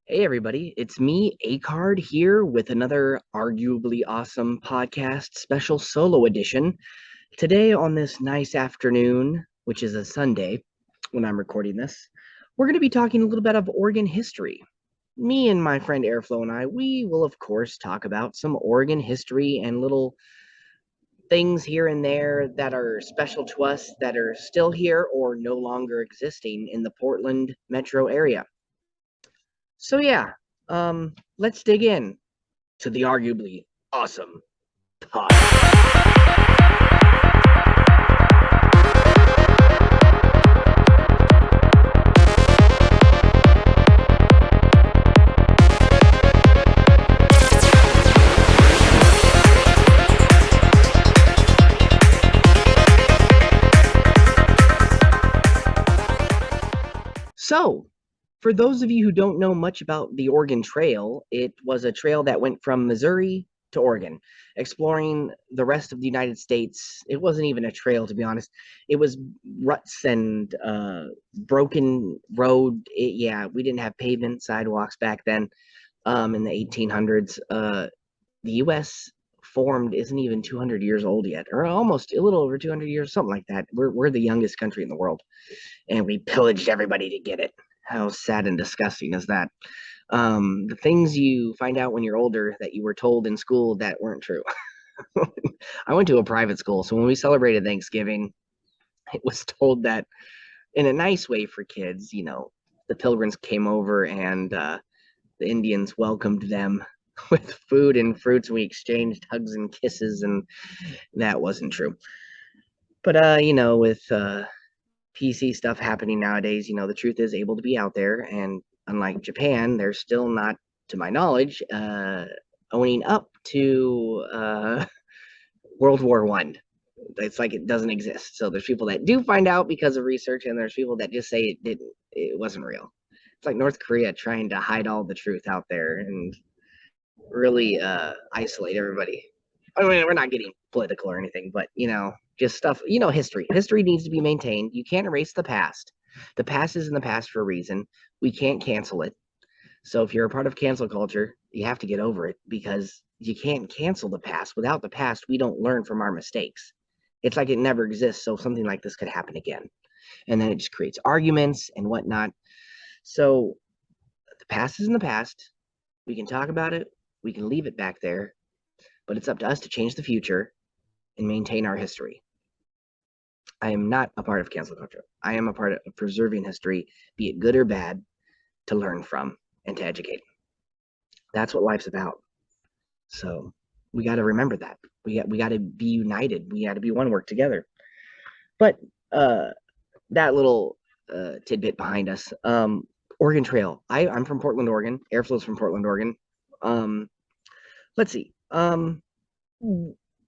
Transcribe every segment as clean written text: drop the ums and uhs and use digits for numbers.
Hey everybody, it's me, A-Card, here with another arguably awesome podcast special solo edition. Today on this nice afternoon, which is a Sunday when I'm recording this, we're going to be talking a little bit of Oregon history. Me and my friend Airflow and we will of course talk about some Oregon history and little things here and there that are special to us that are still here or no longer existing in the Portland metro area. So yeah, let's dig in to the arguably awesome podcast. So, for those of you who don't know much about the Oregon Trail, it was a trail that went from Missouri to Oregon, exploring the rest of the United States. It wasn't even a trail, to be honest. It was ruts and broken road. We didn't have pavement sidewalks back then in the 1800s. The U.S. formed isn't even 200 years old yet, or almost a little over 200 years, something like that. We're the youngest country in the world, and we pillaged everybody to get it. How sad and disgusting is that? The things you find out when you're older that you were told in school that weren't true. I went to a private school, so when we celebrated Thanksgiving, it was told that in a nice way for kids, the pilgrims came over and the Indians welcomed them with food and fruits. We exchanged hugs and kisses, and that wasn't true. But with PC stuff happening nowadays, the truth is able to be out there. And unlike Japan, they're still not, to my knowledge, owning up to World War One. It's like it doesn't exist. So there's people that do find out because of research, and there's people that just say it didn't. It wasn't real. It's like North Korea trying to hide all the truth out there and really isolate everybody. I mean, we're not getting political or anything, but just stuff. History. History needs to be maintained. You can't erase the past. The past is in the past for a reason. We can't cancel it. So if you're a part of cancel culture, you have to get over it because you can't cancel the past. Without the past, we don't learn from our mistakes. It's like it never exists. So something like this could happen again. And then it just creates arguments and whatnot. So the past is in the past. We can talk about it. We can leave it back there. But it's up to us to change the future and maintain our history. I am not a part of cancel culture. I am a part of preserving history, be it good or bad, to learn from and to educate. That's what life's about. So we got to remember that. We got to be united. We got to be one, work together. But that little tidbit behind us, Oregon Trail. I'm from Portland, Oregon. Airflow's from Portland, Oregon. Let's see.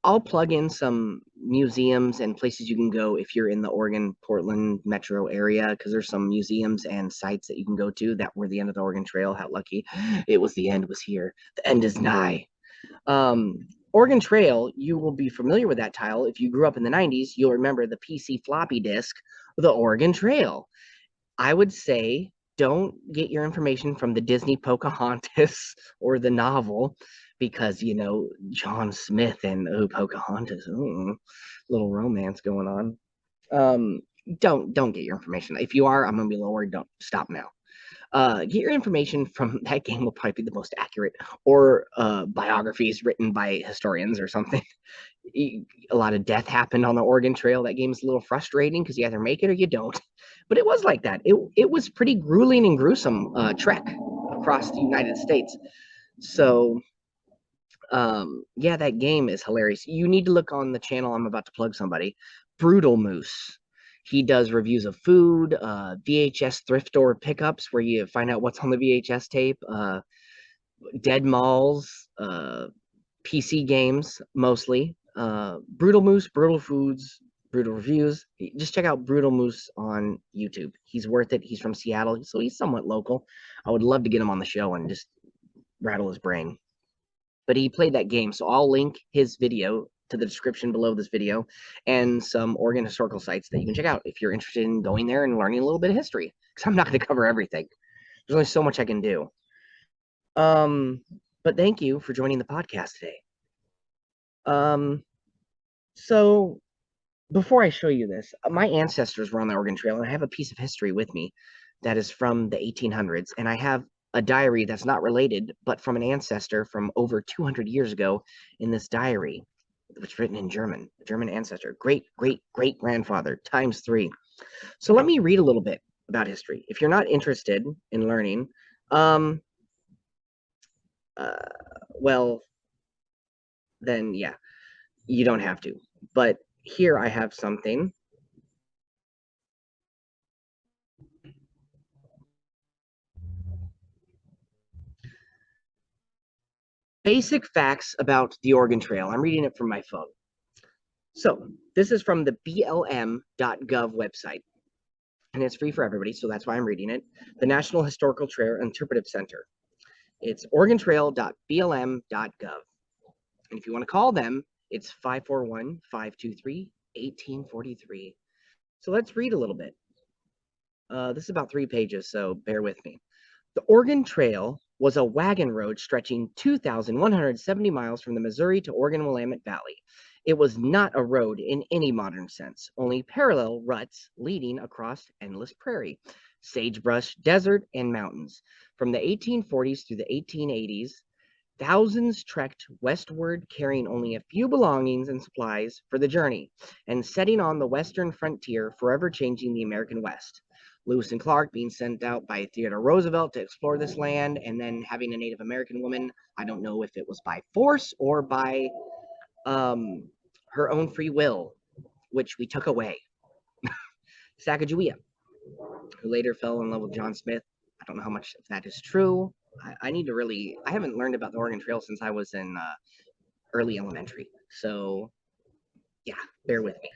I'll plug in some museums and places you can go if you're in the Oregon, Portland metro area, because there's some museums and sites that you can go to that were the end of the Oregon Trail. How lucky. It was the end was here. The end is nigh. Oregon Trail, you will be familiar with that tile. If you grew up in the 90s, you'll remember the PC floppy disk, the Oregon Trail. I would say don't get your information from the Disney Pocahontas or the novel because John Smith and Pocahontas, little romance going on. Don't get your information. If you are, I'm gonna be lower. Don't stop now. Get your information from that game will probably be the most accurate, or biographies written by historians or something. A lot of death happened on the Oregon Trail. That game is a little frustrating because you either make it or you don't. But it was like that. It was pretty grueling and gruesome trek across the United States. So that game is hilarious. You need to look on the channel. I'm about to plug somebody. Brutal Moose. He does reviews of food, VHS thrift store pickups where you find out what's on the VHS tape, dead malls, PC games mostly. Brutal Moose, Brutal Foods, Brutal Reviews. Just check out Brutal Moose on YouTube. He's worth it. He's from Seattle, so he's somewhat local. I would love to get him on the show and just rattle his brain. But he played that game, so I'll link his video to the description below this video and some Oregon historical sites that you can check out if you're interested in going there and learning a little bit of history, because I'm not going to cover everything. There's only so much I can do. But thank you for joining the podcast today. Um, so before I show you this, my ancestors were on the Oregon Trail, and I have a piece of history with me that is from the 1800s, and I have a diary that's not related, but from an ancestor from over 200 years ago in this diary, which was written in German, a German ancestor, great, great, great grandfather, times three. So let me read a little bit about history. If you're not interested in learning, um, uh, well, then yeah, you don't have to. But here I have something. Basic facts about the Oregon Trail. I'm reading it from my phone. So this is from the BLM.gov website, and it's free for everybody, so that's why I'm reading it. The National Historical Trail Interpretive Center. It's oregontrail.blm.gov. And if you want to call them, it's 541-523-1843. So let's read a little bit. This is about 3 pages, so bear with me. The Oregon Trail was a wagon road stretching 2,170 miles from the Missouri to Oregon Willamette Valley. It was not a road in any modern sense, only parallel ruts leading across endless prairie, sagebrush, desert, and mountains. From the 1840s through the 1880s, thousands trekked westward carrying only a few belongings and supplies for the journey, and setting on the western frontier, forever changing the American West. Lewis and Clark being sent out by Theodore Roosevelt to explore this land, and then having a Native American woman, I don't know if it was by force or by her own free will, which we took away. Sacagawea, who later fell in love with John Smith. I don't know how much of that is true. I need to really, I haven't learned about the Oregon Trail since I was in early elementary. So, yeah, bear with me.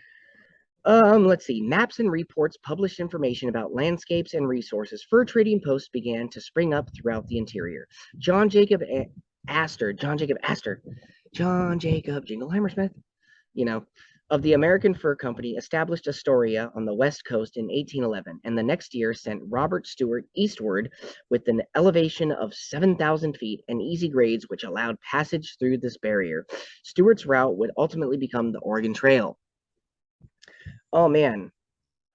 Let's see. Maps and reports published information about landscapes and resources. Fur trading posts began to spring up throughout the interior. John Jacob Astor, John Jacob Jingleheimer Smith, you know, of the American Fur Company established Astoria on the west coast in 1811, and the next year sent Robert Stewart eastward with an elevation of 7,000 feet and easy grades which allowed passage through this barrier. Stewart's route would ultimately become the Oregon Trail. Oh man,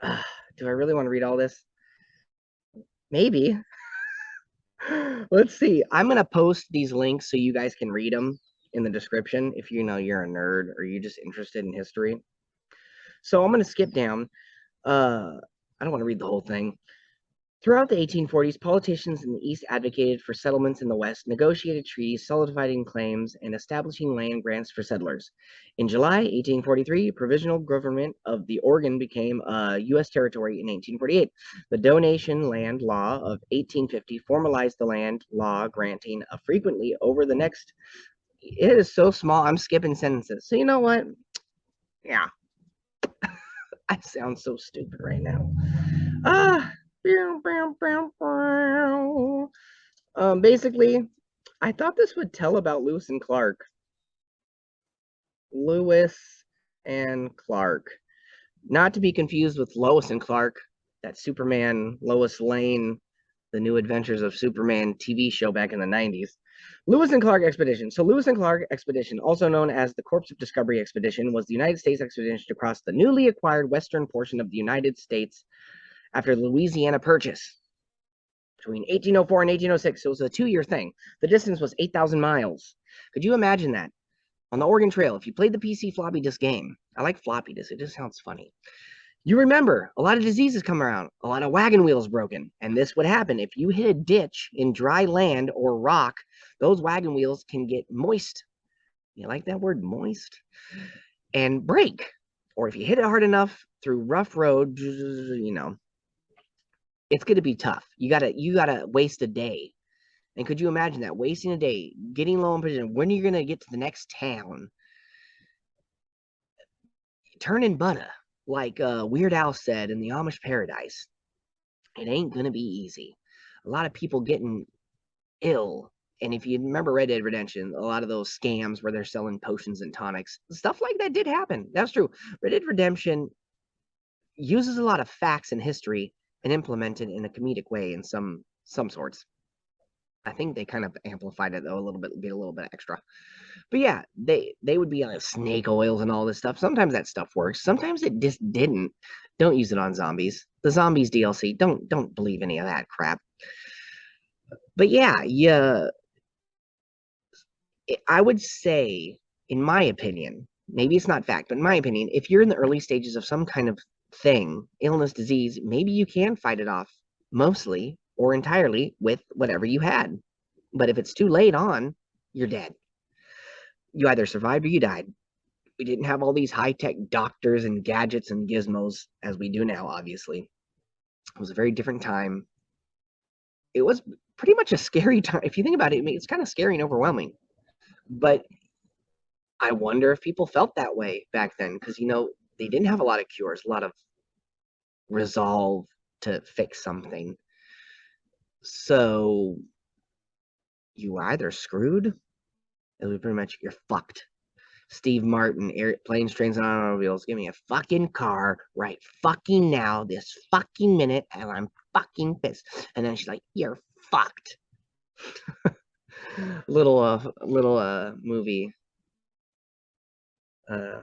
do I really want to read all this? Maybe. Let's see. I'm going to post these links so you guys can read them in the description if you know you're a nerd or you're just interested in history. So I'm going to skip down. I don't want to read the whole thing. Throughout the 1840s, politicians in the East advocated for settlements in the West, negotiated treaties, solidifying claims, and establishing land grants for settlers. In July 1843, provisional government of the Oregon became a U.S. territory in 1848. The Donation Land Law of 1850 formalized the land law granting a frequently over the next. It is so small, I'm skipping sentences. So you know what? Yeah, I sound so stupid right now. Ah. Basically, I thought this would tell about Lewis and Clark. Lewis and Clark. Not to be confused with Lois and Clark, that Superman, Lois Lane, the New Adventures of Superman TV show back in the 90s. Lewis and Clark Expedition. So Lewis and Clark Expedition, also known as the Corpse of Discovery Expedition, was the United States expedition to cross the newly acquired western portion of the United States after the Louisiana Purchase. Between 1804 and 1806, it was a 2-year thing. The distance was 8,000 miles. Could you imagine that? On the Oregon Trail, if you played the PC floppy disk game, I like floppy disk, it just sounds funny. You remember, a lot of diseases come around, a lot of wagon wheels broken, and this would happen. If you hit a ditch in dry land or rock, those wagon wheels can get moist. You like that word, moist? And break. Or if you hit it hard enough through rough road, it's going to be tough. You gotta waste a day. And could you imagine that, wasting a day, getting low in position? When are you going to get to the next town? Turning butter, like Weird Al said in the Amish Paradise. It ain't going to be easy. A lot of people getting ill. And if you remember Red Dead Redemption, a lot of those scams where they're selling potions and tonics, stuff like that did happen. That's true. Red Dead Redemption uses a lot of facts and history and implemented in a comedic way in some sorts. I think they kind of amplified it though a little bit, be a little bit extra. But yeah, they would be like snake oils and all this stuff. Sometimes that stuff works. Sometimes it just didn't. Don't use it on zombies. The zombies DLC. Don't believe any of that crap. But yeah, yeah. I would say, in my opinion, maybe it's not fact, but in my opinion, if you're in the early stages of some kind of thing, illness, disease, maybe you can fight it off mostly or entirely with whatever you had. But if it's too late on, you're dead. You either survived or you died. We didn't have all these high-tech doctors and gadgets and gizmos as we do now, obviously. It was a very different time. It was pretty much a scary time. If you think about it, it's kind of scary and overwhelming. But I wonder if people felt that way back then because, they didn't have a lot of cures, a lot of resolve to fix something. So you were either screwed, it was pretty much you're fucked. Steve Martin, Planes, Trains, and Automobiles, give me a fucking car right fucking now, this fucking minute, and I'm fucking pissed. And then she's like, you're fucked. little movie uh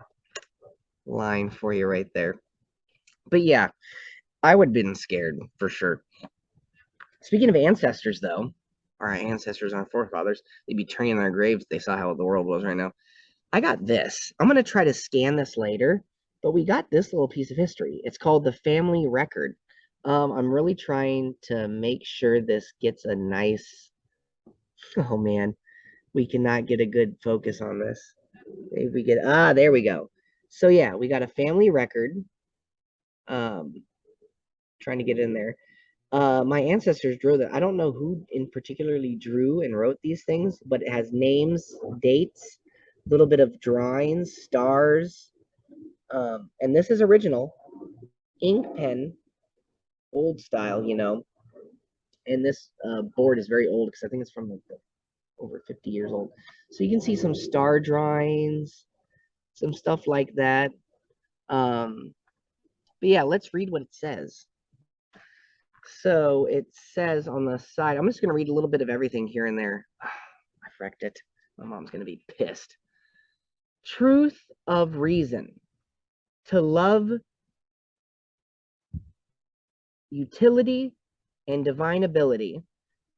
line for you right there. But yeah, I would have been scared for sure. Speaking of ancestors, though, our ancestors, our forefathers, they'd be turning in their graves if they saw how the world was right now. I got this. I'm going to try to scan this later, but we got this little piece of history. It's called the family record. I'm really trying to make sure this gets a nice. Oh man, we cannot get a good focus on this. Maybe we get there we go. So yeah, we got a family record. Um, trying to get in there. My ancestors drew that. I don't know who in particularly drew and wrote these things, but it has names, dates, a little bit of drawings, stars, and this is original ink pen, old style. And this board is very old because I think it's from like over 50 years old. So you can see some star drawings, some stuff like that. But yeah, let's read what it says. So it says on the side, I'm just going to read a little bit of everything here and there. I frecked it. My mom's going to be pissed. Truth of reason. To love, utility, and divine ability.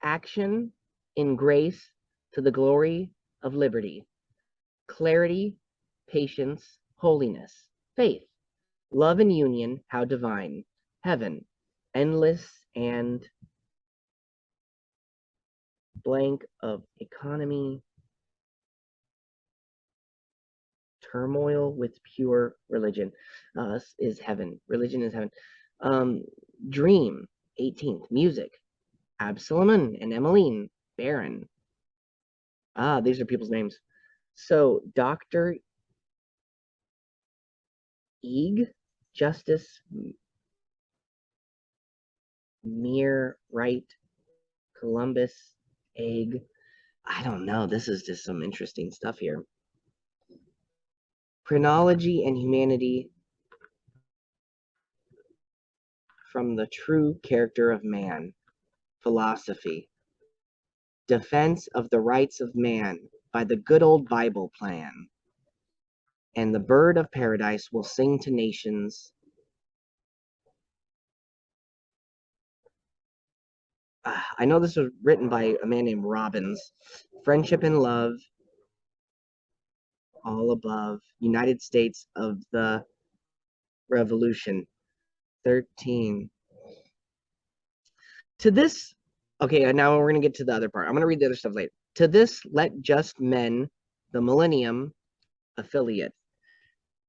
Action in grace to the glory of liberty. Clarity, patience, holiness. Faith, love and union, how divine. Heaven, endless and blank of economy, turmoil with pure religion is heaven. Religion is heaven. Dream, 18th. Music, Absalom and Emmeline, Baron. These are people's names. So, Dr. Eeg, Justice, Mere, Right, Columbus, Egg. I don't know. This is just some interesting stuff here. Chronology and humanity from the true character of man. Philosophy. Defense of the rights of man by the good old Bible plan. And the bird of paradise will sing to nations. I know this was written by a man named Robbins. Friendship and love, all above. United States of the Revolution. 13. To this, okay, now we're going to get to the other part. I'm going to read the other stuff later. To this, let just men, the Millennium affiliate.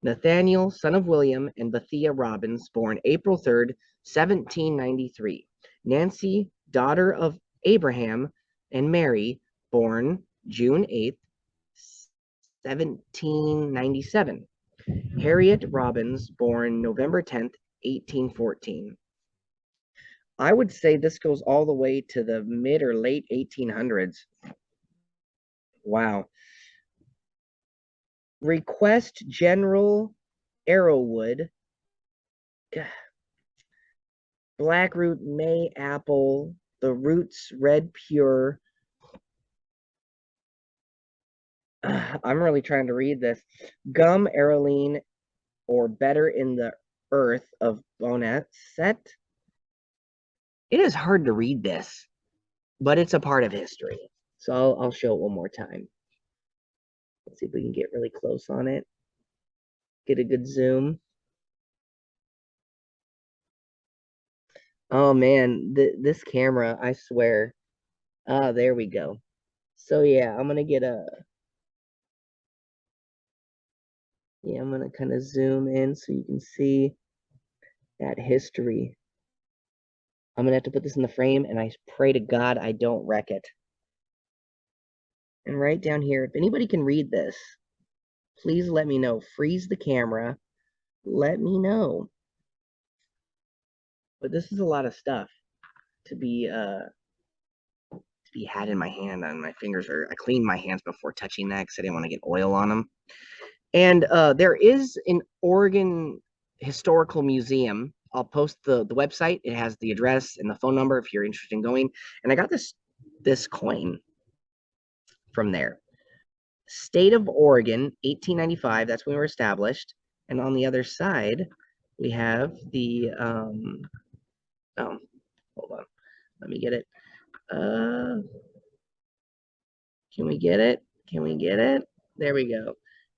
Nathaniel, son of William, and Bethia Robbins, born April 3rd, 1793. Nancy, daughter of Abraham and Mary, born June 8th, 1797. Harriet Robbins, born November 10th, 1814. I would say this goes all the way to the mid or late 1800s. Wow. Request General Arrowwood. Blackroot May apple. The roots red pure. I'm really trying to read this. Gum aeroline or better in the earth of Bonnet set. It is hard to read this, but it's a part of history. So I'll show it one more time. Let's see if we can get really close on it. Get a good zoom. Oh man, this camera, I swear. Ah, there we go. So yeah, I'm gonna kind of zoom in so you can see that history. I'm gonna have to put this in the frame, and I pray to God I don't wreck it. And right down here, if anybody can read this, please let me know. Freeze the camera. Let me know. But this is a lot of stuff to be had in my hand, and my fingers are. I cleaned my hands before touching that because I didn't want to get oil on them. And there is an Oregon Historical Museum. I'll post the website. It has the address and the phone number if you're interested in going. And I got this coin from there. State of Oregon, 1895. That's when we were established. And on the other side, we have the oh, hold on. Let me get it. Uh, can we get it? Can we get it? There we go.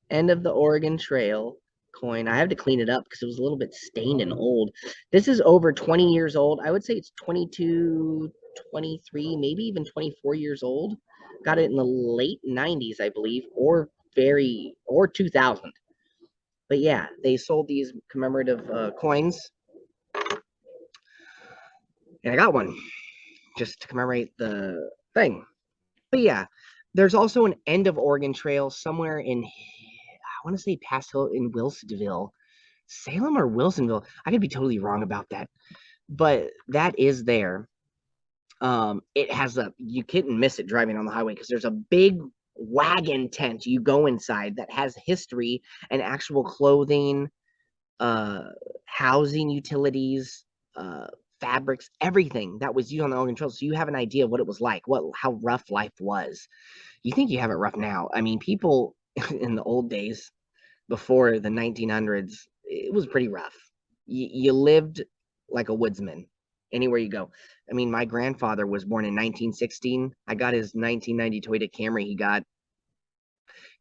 End of the Oregon Trail coin. I have to clean it up because it was a little bit stained and old. This is over 20 years old. I would say it's 22, 23, maybe even 24 years old. Got it in the late 90s, I believe, or 2000. But yeah, they sold these commemorative coins, and I got one just to commemorate the thing. But yeah, there's also an end of Oregon Trail somewhere in, I want to say past Hill in Wilsonville, Salem or Wilsonville. I could be totally wrong about that, but that is there. It has you couldn't miss it driving on the highway because there's a big wagon tent you go inside that has history and actual clothing, uh, housing utilities, uh, fabrics, everything that was used on the Oregon Trail. So you have an idea of what it was like, how rough life was. You think you have it rough now. I mean, people in the old days before the 1900s, it was pretty rough. You lived like a woodsman anywhere you go. I mean, my grandfather was born in 1916. I got his 1990 Toyota Camry.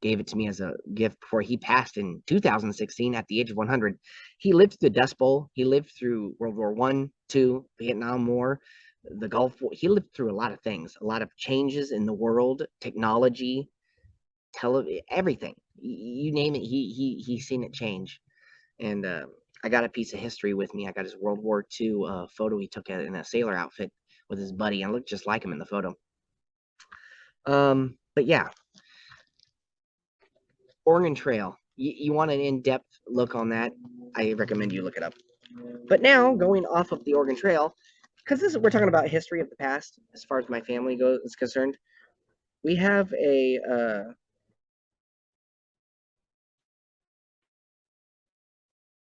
Gave it to me as a gift before he passed in 2016 at the age of 100. He lived through the Dust Bowl. He lived through World War One, Two, Vietnam War, the Gulf War. He lived through a lot of things, a lot of changes in the world, technology, everything. You name it, he's seen it change. And I got a piece of history with me. I got his World War II photo he took in a sailor outfit with his buddy. I looked just like him in the photo. But yeah, Oregon Trail. You want an in-depth look on that? I recommend you look it up. But now, going off of the Oregon Trail, because we're talking about history of the past, as far as my family is concerned, we have a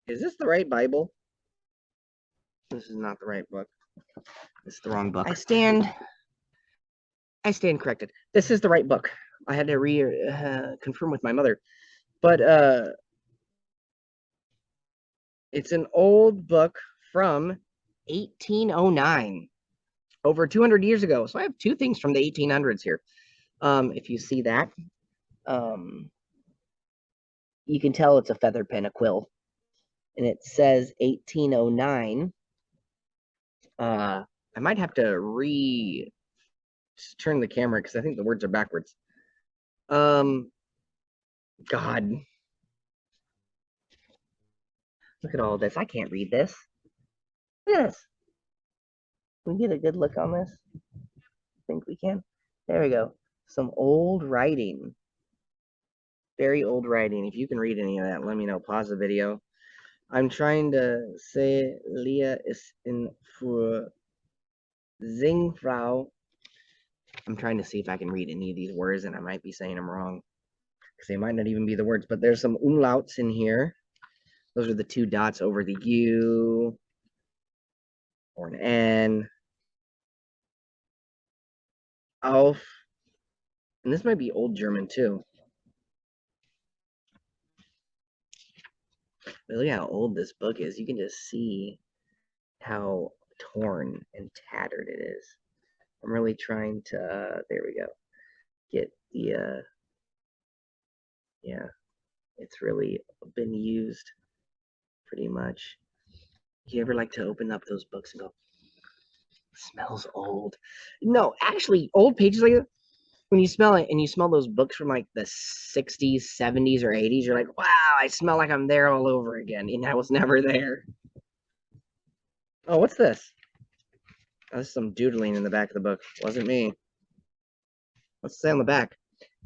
is this the right Bible? This is not the right book. This is the wrong book. I stand corrected. This is the right book. I had to confirm with my mother, but it's an old book from 1809, over 200 years ago. So I have two things from the 1800s here. If you see that, um, you can tell it's a feather pen, a quill, and it says 1809. I might have to turn the camera because I think the words are backwards. Um, God, look at all this. I can't read this. Look at this. Can we get a good look on this? I think we can. There we go. Some old writing. Very old writing. If you can read any of that, let me know. Pause the video. I'm trying to say Leah is in für Singfrau. I'm trying to see if I can read any of these words, and I might be saying them wrong because they might not even be the words, but there's some umlauts in here. Those are the two dots over the U or an N. Auf. And this might be Old German too. But look how old this book is. You can just see how torn and tattered it is. I'm really trying to, there we go, get the, yeah, it's really been used pretty much. You ever like to open up those books and go, smells old? No, actually, old pages like that, when you smell it and you smell those books from like the 60s, 70s, or 80s, you're like, wow, I smell like I'm there all over again. And I was never there. Oh, what's this? That's some doodling in the back of the book. Wasn't me. What's it say on the back?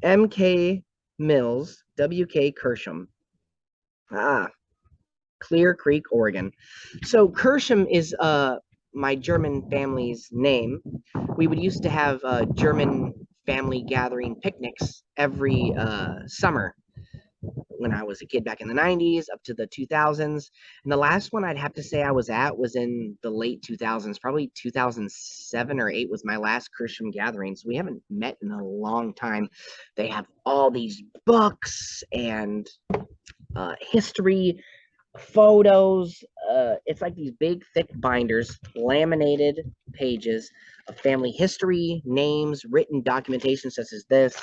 M.K. Mills, W.K. Kersham. Ah, Clear Creek, Oregon. So Kersham is my German family's name. We would used to have German family gathering picnics every summer when I was a kid back in the 90s up to the 2000s. And the last one I'd have to say I was at was in the late 2000s, probably 2007 or 8 was my last Kersham gathering. So we haven't met in a long time. They have all these books and history photos. It's like these big, thick binders, laminated pages of family history, names, written documentation such as this,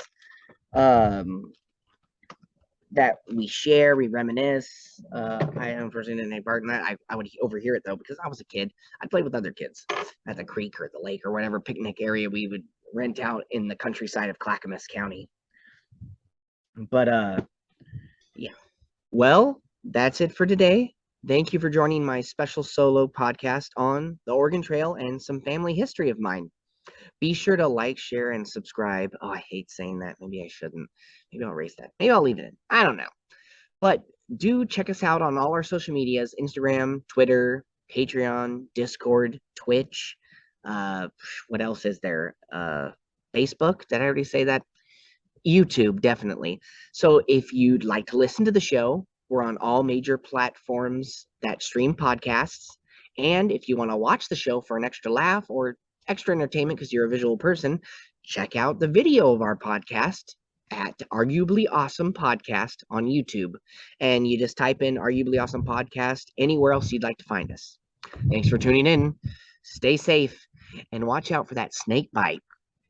that we share, we reminisce. I am person in a part in that. I would overhear it though because I was a kid. I played with other kids at the creek or the lake or whatever picnic area we would rent out in the countryside of Clackamas County. But yeah. Well, that's it for today. Thank you for joining my special solo podcast on the Oregon Trail and some family history of mine. Be sure to like, share, and subscribe. Oh, I hate saying that. Maybe I shouldn't. Maybe I'll erase that. Maybe I'll leave it in. I don't know. But do check us out on all our social medias: Instagram, Twitter, Patreon, Discord, Twitch. Uh, what else is there? Facebook. Did I already say that? YouTube, definitely. So if you'd like to listen to the show, we're on all major platforms that stream podcasts. And if you want to watch the show for an extra laugh or extra entertainment because you're a visual person, check out the video of our podcast at Arguably Awesome Podcast on YouTube. And you just type in Arguably Awesome Podcast anywhere else you'd like to find us. Thanks for tuning in. Stay safe and watch out for that snake bite.